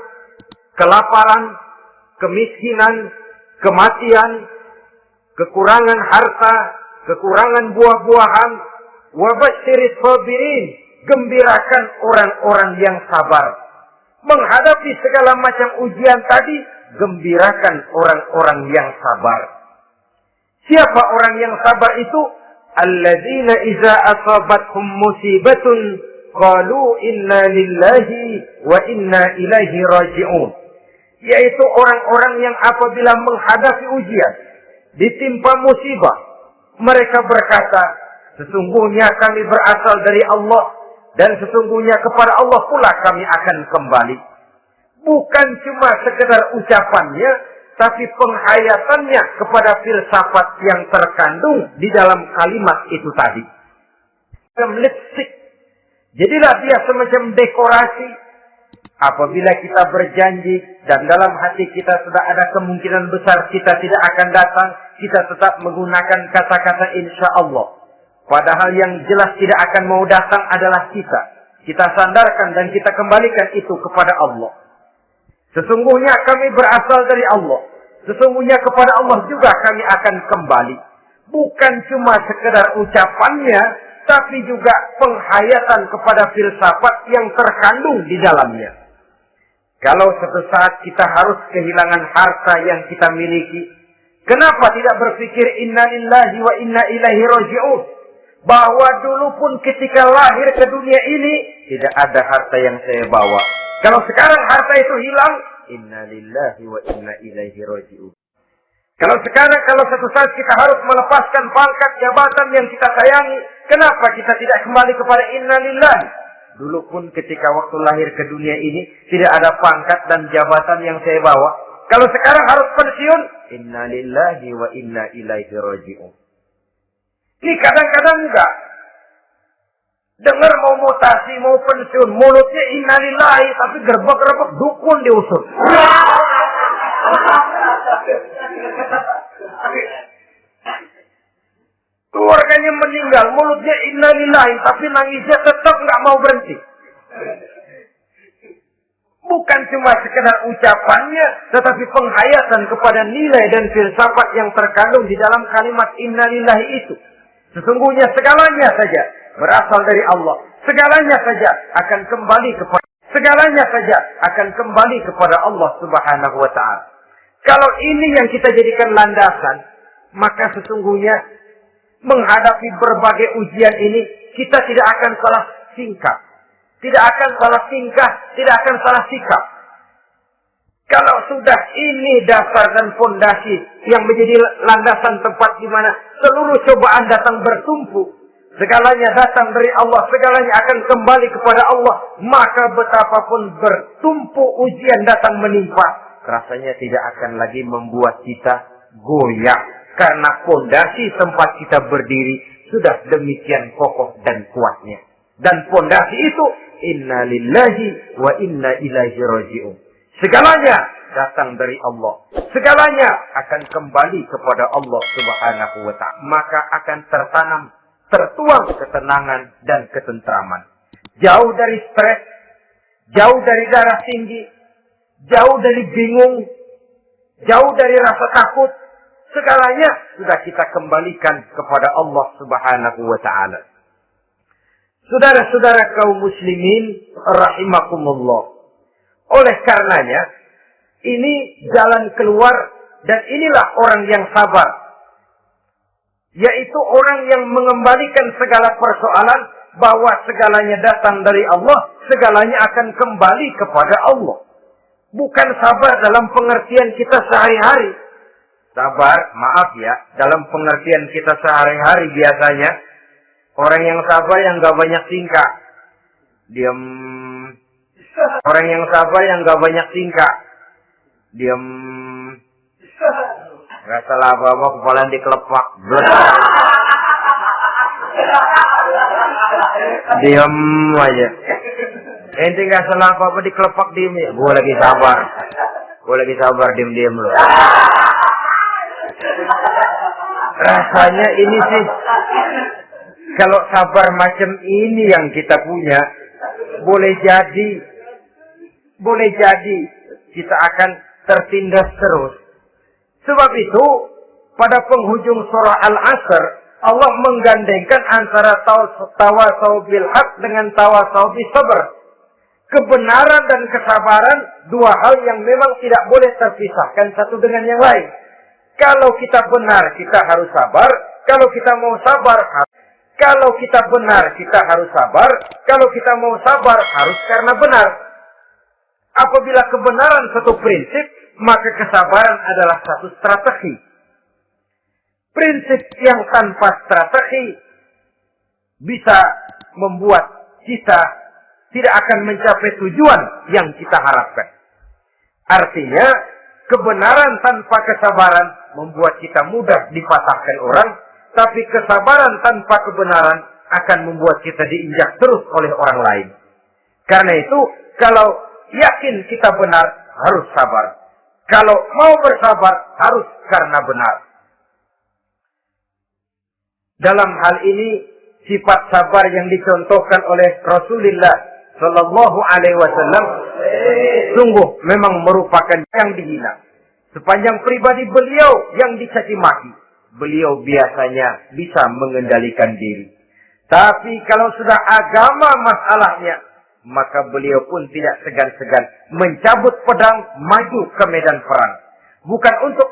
kelaparan, kemiskinan, kematian, kekurangan harta, kekurangan buah-buahan. Wabasyiris sabirin, gembirakan orang-orang yang sabar. Menghadapi segala macam ujian tadi, gembirakan orang-orang yang sabar. Siapa orang yang sabar itu? Alladzina iza asabathum musibatun qalu inna lillahi wa inna ilaihi raji'un. Yaitu orang-orang yang apabila menghadapi ujian, ditimpa musibah, mereka berkata, sesungguhnya kami berasal dari Allah, dan sesungguhnya kepada Allah pula kami akan kembali. Bukan cuma sekedar ucapannya, tapi penghayatannya kepada filsafat yang terkandung di dalam kalimat itu tadi. Lipstick. Jadilah dia semacam dekorasi. Apabila kita berjanji dan dalam hati kita sudah ada kemungkinan besar kita tidak akan datang, kita tetap menggunakan kata-kata insya Allah. Padahal yang jelas tidak akan mau datang adalah kita. Kita sandarkan dan kita kembalikan itu kepada Allah. Sesungguhnya kami berasal dari Allah. Sesungguhnya kepada Allah juga kami akan kembali. Bukan cuma sekedar ucapannya, tapi juga penghayatan kepada filsafat yang terkandung di dalamnya. Kalau suatu saat kita harus kehilangan harta yang kita miliki, kenapa tidak berpikir inna lillahi wa inna ilaihi raji'un? Bahwa dulu pun ketika lahir ke dunia ini, tidak ada harta yang saya bawa. Kalau sekarang harta itu hilang, inna lillahi wa inna ilaihi raji'un. Kalau suatu saat kita harus melepaskan pangkat jabatan yang kita sayangi, kenapa kita tidak kembali kepada inna lillahi? Dulu pun ketika waktu lahir ke dunia ini, tidak ada pangkat dan jabatan yang saya bawa. Kalau sekarang harus pensiun, inna lillahi wa inna ilaihi raji'un. Ini kadang-kadang enggak. Dengar mau mutasi, mau pensiun, mulutnya inna lillahi, tapi gerbek-gerbek dukun diusut. Keluarganya meninggal, mulutnya inna lillahi, tapi nangisnya tetap nggak mau berhenti. Bukan cuma sekedar ucapannya, tetapi penghayatan kepada nilai dan filsafat yang terkandung di dalam kalimat inna lillahi itu. Sesungguhnya segalanya saja berasal dari Allah. Segalanya saja akan kembali kepada Allah Subhanahu wa taala. Kalau ini yang kita jadikan landasan, maka sesungguhnya menghadapi berbagai ujian ini, kita tidak akan salah tingkah. Tidak akan salah tingkah, tidak akan salah sikap. Kalau sudah ini dasar dan fondasi yang menjadi landasan tempat di mana seluruh cobaan datang bertumpu, segalanya datang dari Allah, segalanya akan kembali kepada Allah, maka betapapun bertumpu ujian datang menimpa, rasanya tidak akan lagi membuat kita goyah. Karena fondasi tempat kita berdiri sudah demikian kokoh dan kuatnya. Dan fondasi itu, inna lillahi wa inna ilaihi raji'un. Segalanya datang dari Allah. Segalanya akan kembali kepada Allah Subhanahu wa ta'ala. Maka akan tertuang ketenangan dan ketentraman. Jauh dari stres, jauh dari darah tinggi, jauh dari bingung, jauh dari rasa takut. Segalanya sudah kita kembalikan kepada Allah Subhanahu wa ta'ala. Saudara-saudara kaum muslimin rahimakumullah. Oleh karenanya, ini jalan keluar dan inilah orang yang sabar. Yaitu orang yang mengembalikan segala persoalan bahwa segalanya datang dari Allah, segalanya akan kembali kepada Allah. Bukan sabar dalam pengertian kita sehari-hari. Sabar, maaf ya, dalam pengertian kita sehari-hari biasanya, orang yang sabar yang gak banyak tingkah. Diam. Orang yang sabar yang gak banyak tingkah. Diam. Gak salah apa-apa, kepala dikelepak. Diam aja. Ente nggak salah apa-apa dikelepak diem ya. Gue lagi sabar, diem loh. Rasanya ini sih, kalau sabar macam ini yang kita punya, boleh jadi kita akan tertindas terus. Sebab itu, pada penghujung surah Al-Asr, Allah menggandengkan antara tawasau bil haq dengan tawasau bis sabr. Kebenaran dan kesabaran, dua hal yang memang tidak boleh terpisahkan satu dengan yang lain. Kalau kita benar, kita harus sabar. Kalau kita mau sabar, kalau kita benar, kita harus sabar. Kalau kita mau sabar, harus karena benar. Apabila kebenaran satu prinsip, maka kesabaran adalah satu strategi. Prinsip yang tanpa strategi bisa membuat kita tidak akan mencapai tujuan yang kita harapkan. Artinya, kebenaran tanpa kesabaran membuat kita mudah dipatahkan orang, tapi kesabaran tanpa kebenaran akan membuat kita diinjak terus oleh orang lain. Karena itu, kalau yakin kita benar, harus sabar. Kalau mau bersabar, harus karena benar. Dalam hal ini, sifat sabar yang dicontohkan oleh Rasulullah Sallallahu Alaihi Wasallam sungguh memang merupakan yang dihina. Sepanjang pribadi beliau yang dicaci maki, beliau biasanya bisa mengendalikan diri. Tapi kalau sudah agama masalahnya, maka beliau pun tidak segan-segan mencabut pedang maju ke medan perang. Bukan untuk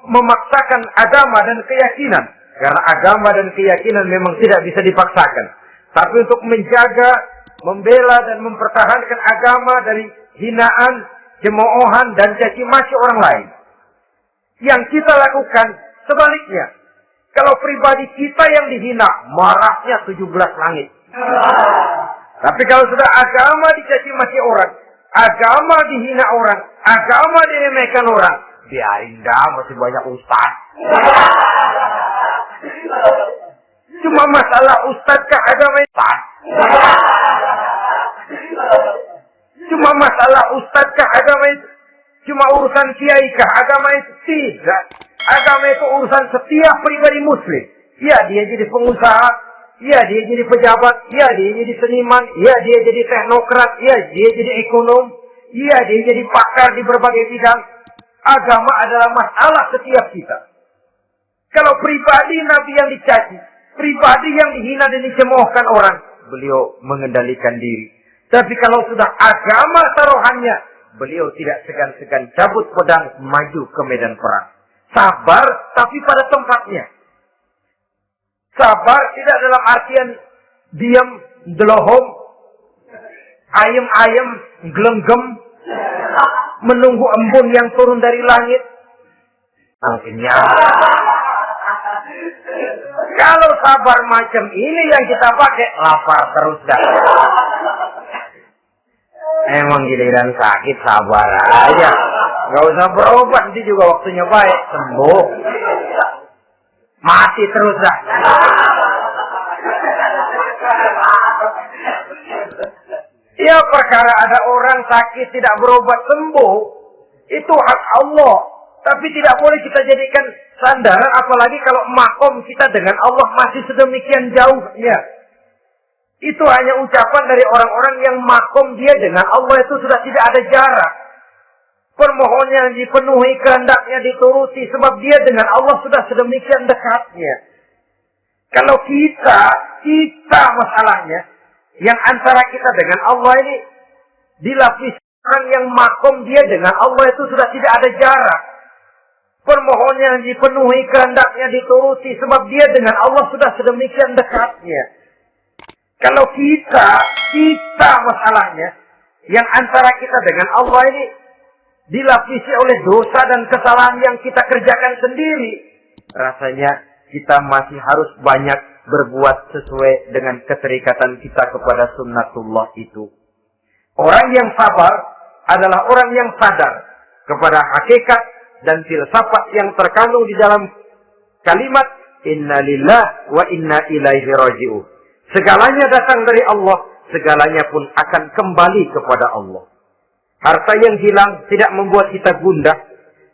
memaksakan agama dan keyakinan, karena agama dan keyakinan memang tidak bisa dipaksakan. Tapi untuk menjaga, membela dan mempertahankan agama dari hinaan, cemoohan dan caci maki orang lain. Yang kita lakukan sebaliknya. Kalau pribadi kita yang dihina, marahnya 17 langit. Tapi kalau sudah agama dicaci maki orang, agama dihina orang, agama diremehkan orang, biarin dah, masih banyak ustaz. Cuma masalah ustazkah agama itu? Cuma masalah ustazkah agama itu? Cuma urusan kiaikah agama itu? Tidak. Agama itu urusan setiap pribadi muslim. Ya, dia jadi pengusaha. Ya, dia jadi pejabat. Ya, dia jadi seniman. Ya, dia jadi teknokrat. Ya, dia jadi ekonom. Ya, dia jadi pakar di berbagai bidang. Agama adalah masalah setiap kita. Kalau pribadi Nabi yang dicaci, pribadi yang dihina dan dicemoohkan orang, beliau mengendalikan diri. Tapi kalau sudah agama taruhannya, beliau tidak segan-segan cabut pedang maju ke medan perang. Sabar tapi pada tempatnya. Sabar tidak dalam artian diam, delohom, ayem-ayem, gelenggem, menunggu embun yang turun dari langit. Akhirnya, kalau sabar macam ini yang kita pakai, lapar terus dah. Emang giliran sakit sabar aja. Gak usah berobat, nanti juga waktunya baik. Sembuh. Mati terus dah. Ya, perkara ada orang sakit tidak berobat sembuh, itu hak Allah. Tapi tidak boleh kita jadikan sandaran, apalagi kalau makom kita dengan Allah masih sedemikian jauhnya. Itu hanya ucapan dari orang-orang yang makom dia dengan Allah itu sudah tidak ada jarak. Permohonannya dipenuhi, kehendaknya dituruti, sebab dia dengan Allah sudah sedemikian dekatnya. Kalau kita masalahnya, yang antara kita dengan Allah ini dilapisi orang yang makom dia dengan Allah itu sudah tidak ada jarak. Permohonannya dipenuhi, kehendaknya dituruti, sebab dia dengan Allah sudah sedemikian dekatnya. Kalau kita masalahnya, yang antara kita dengan Allah ini dilapisi oleh dosa dan kesalahan yang kita kerjakan sendiri, rasanya kita masih harus banyak berbuat sesuai dengan keterikatan kita kepada sunnatullah itu. Orang yang sabar adalah orang yang sadar kepada hakikat dan filsafat yang terkandung di dalam kalimat Inna lillah wa inna ilaihi raji'un. Segalanya datang dari Allah, segalanya pun akan kembali kepada Allah. Harta yang hilang tidak membuat kita gundah.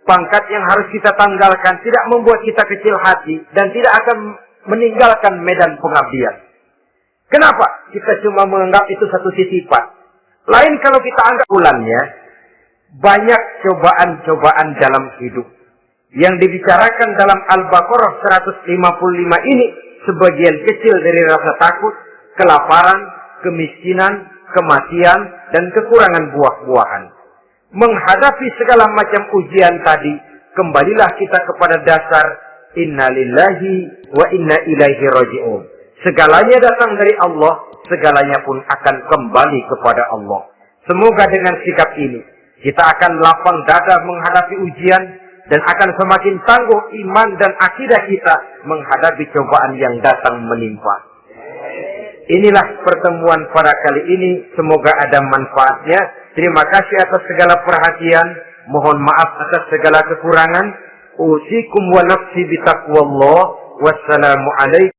Pangkat yang harus kita tanggalkan tidak membuat kita kecil hati dan tidak akan meninggalkan medan pengabdian. Kenapa? Kita cuma menganggap itu satu titipan. Lain kalau kita anggap bulannya, banyak cobaan-cobaan dalam hidup. Yang dibicarakan dalam Al-Baqarah 155 ini sebagian kecil dari rasa takut, kelaparan, kemiskinan, kematian, dan kekurangan buah-buahan. Menghadapi segala macam ujian tadi, kembalilah kita kepada dasar inna lillahi wa inna ilaihi raji'un. Segalanya datang dari Allah, segalanya pun akan kembali kepada Allah. Semoga dengan sikap ini, kita akan lapang dada menghadapi ujian dan akan semakin tangguh iman dan akidah kita menghadapi cobaan yang datang menimpa. Inilah pertemuan pada kali ini. Semoga ada manfaatnya. Terima kasih atas segala perhatian. Mohon maaf atas segala kekurangan. Usikum wa nafsi bitaqwallah. Wassalamualaikum.